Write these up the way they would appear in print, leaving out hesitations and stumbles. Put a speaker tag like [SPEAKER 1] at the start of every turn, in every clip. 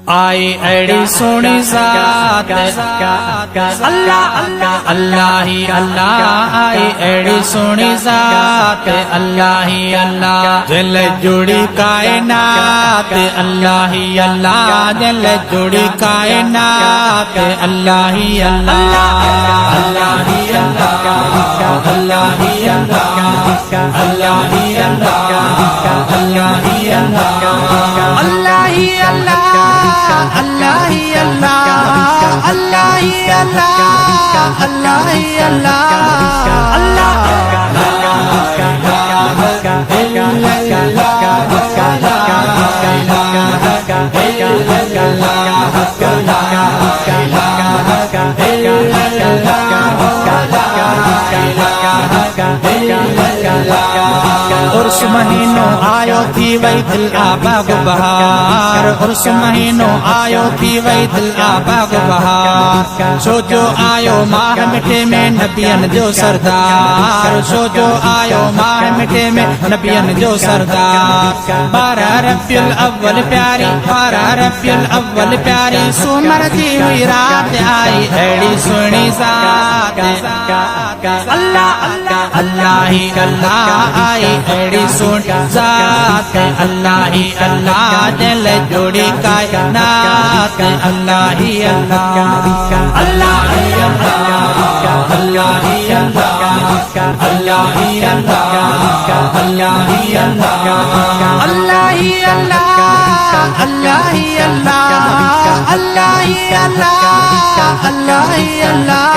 [SPEAKER 1] आई एड़ी सोनी ज़ात अल्लाह अल्लाह अल्लाह ही अल्लाह। आई एड़ी सोनी ज़ात अल्लाह ही अल्लाह। दिल जुड़ी कायनात अल्लाह ही अल्लाह। दिल जुड़ी कायनात अल्लाह ही अल्लाह। अल्लाह ही अल्लाह अल्लाह ही अल्लाह अल्लाह ही अल्लाह अल्लाह ही अल्लाह अल्लाह ही अल्लाह अल्लाह ही अल्लाह अल्लाह ही अल्लाह अल्लाह ही अल्लाह अल्लाह उर्स महीनों आयो थी वही दिल आबाग बहार। उर्स महीनों आयो थी वही दिल आबाग बहार। सोजो आयो माह मिठे में नबियन जो सरदार। सोजो आयो माह मिठे में नबियन जो सरदार। 12 रब्युल अव्वल प्यारी 12 रब्युल अव्वल प्यारी। सुमर दी हुई रात आई एड़ी सुनी ज़ात अल्लाह अल्लाह अल्लाह ही अल्लाह। आई एड़ी सुनी ज़ात अल्लाह ही अल्लाह। दिल जोड़ी कायनात अल्लाह ही अल्लाह। अल्लाह ही अल्लाह अल्लाह ही अल्लाह अल्लाह ही अल्लाह अल्लाह ही अल्लाह अल्लाह ही अल्लाह अल्लाह ही अल्लाह अल्लाह ही अल्लाह अल्लाह ही अल्लाह।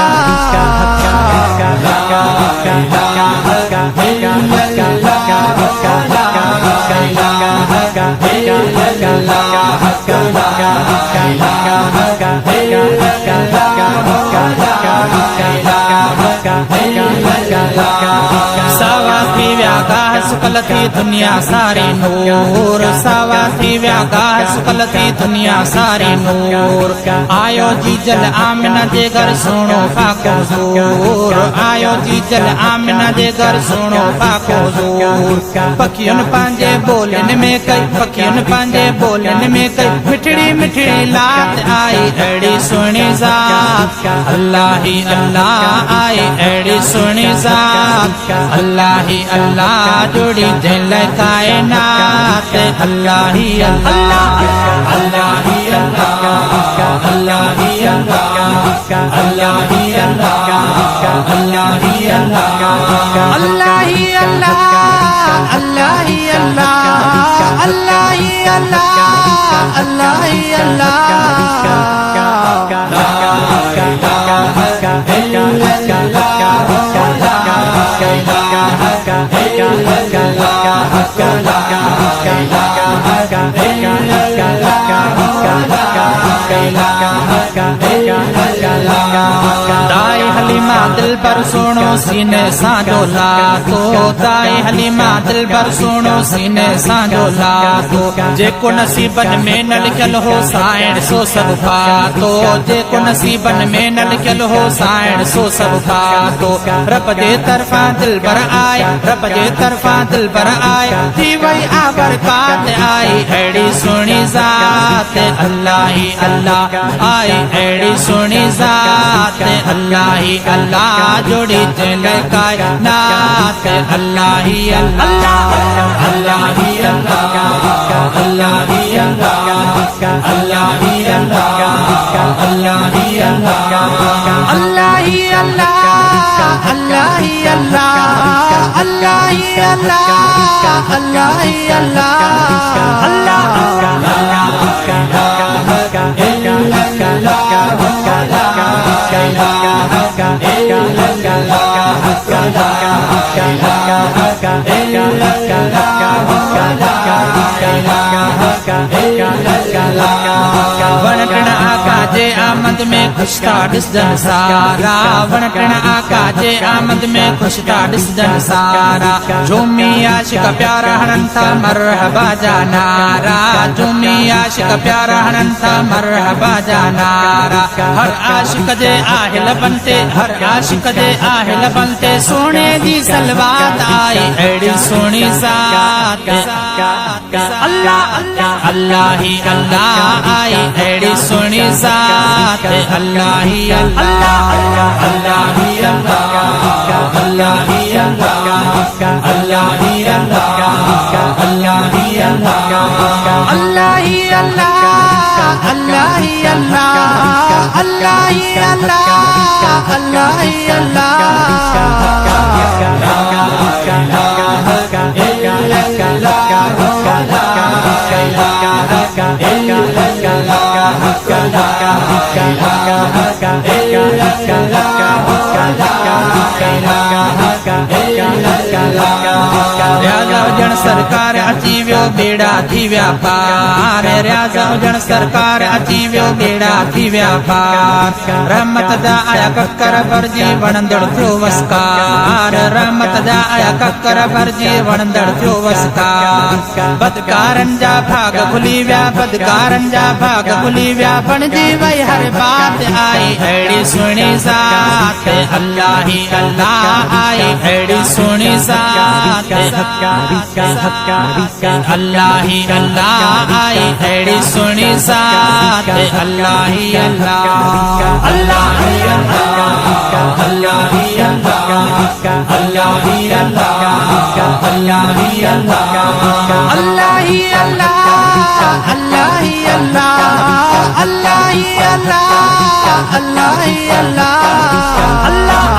[SPEAKER 1] सावा थी व्यागाह सुकल थी दुनिया सारी नूर। सावा थी व्यागाह सुकल थी दुनिया सारी नूर। आयो जी जल आमिना जे घर सुनो फाको ज़ूर। आयो जी जल आमिना जे घर सुनो फाको ज़ूर। पखियुन पांजे बोलन में कई पखियुन पांजे बोलन में कई मिठड़ी मिठड़ी लात आई एड़ी सुनी ज़ात अल्लाह ही अल्लाह। आई एड़ी सुनी ज़ात अल्लाह ही अल्लाह। जुड़ी दिल कायनात अल्लाह ही अल्लाह। अल्लाह ही अल्लाह अल्लाह ही अल्लाह अल्लाह ही अल्लाह अल्लाह ही अल्लाह अल्लाह ही अल्लाह अल्लाह ही अल्लाह अल्लाह ही अल्लाह अल्लाह ही अल्लाह। दाई हलीमा दिल पर सुनो सीने साजो लातो। दाई हलीमा दिल पर सुनो सीने साजो लातो। जेको नसीबन में न लिखल हो साइण सो सब फातो। जेको नसीबन में न लिखल हो साइण सो सब फातो। रब जे तरफा दिल पर आए रब जे तरफा दिल पर आए। थी वही आबरकात आई एड़ी सुनी ज़ात अल्लाह ही अल्लाह। आई एड़ी सुनी ज़ात अल्लाह ही अल्लाह। जोड़ी दिल कायनात अल्लाह ही अल्लाह। अल्लाह ही अल्लाह अल्लाह ही अल्लाह अल्लाह ही अल्लाह अल्लाह ही अल्लाह अल्लाह ही अल्लाह अल्लाह ही अल्लाह अल्लाह ही अल्लाह अल्लाह ही अल्लाह अल्लाह। वणटण आका जे आमद में खुशता डिसजन सारा। वणटण आका जे आमद में खुशता डिसजन सारा। झूमी आशिक प्यारा हणन था मरहबा जा नारा। झूमी आशिक प्यारा हणन था मरहबा जा नारा। हर आशिक जे आहिल बनते हर आशिक जे आहिल बनते। सोने दी सलवात आई एड़ी सोनी ज़ात अल्लाह अल्लाह अल्लाह ही अल्लाह। आई आई एड़ी सोनी जात अल्लाह ही अल्लाह अल्लाह ही अल्लाह अल्लाह ही अल्लाह अल्लाह ही अल्लाह अल्लाह ही अल्लाह अल्लाह ही अल्लाह अल्लाह ही अल्लाह अल्लाह ही अल्लाह अल्लाह ही राजा सरकार अची वियो बेड़ा थी व्यापार राजा सरकार अची वियो बेड़ा थी व्यापार रहमत जा आया कक्कर भरजी वणंदड़ थियो वसकार रहमत जा आया कक्कर भरजी वणंदड़ थियो वसकार बदकारन जा भाग खुली व्या बदकारन जा भाग खुली व्या बणजी वई हर बात आई एड़ी सुणी जात अल्लाह ही अल्लाह आई एड़ी सुणी जात अल्लाह ही अल्लाह आई एड़ी सुणी जात अल्लाह ही अल्लाह अल्लाह ही अल्लाह अल्लाह ही अल्लाह अल्लाह ही अल्लाह अल्लाह ही अल्लाह अल्लाह ही अल्लाह अल्लाह ही अल्लाह अल्लाह ही अल्लाह अल्लाह ही अल्लाह अल्लाह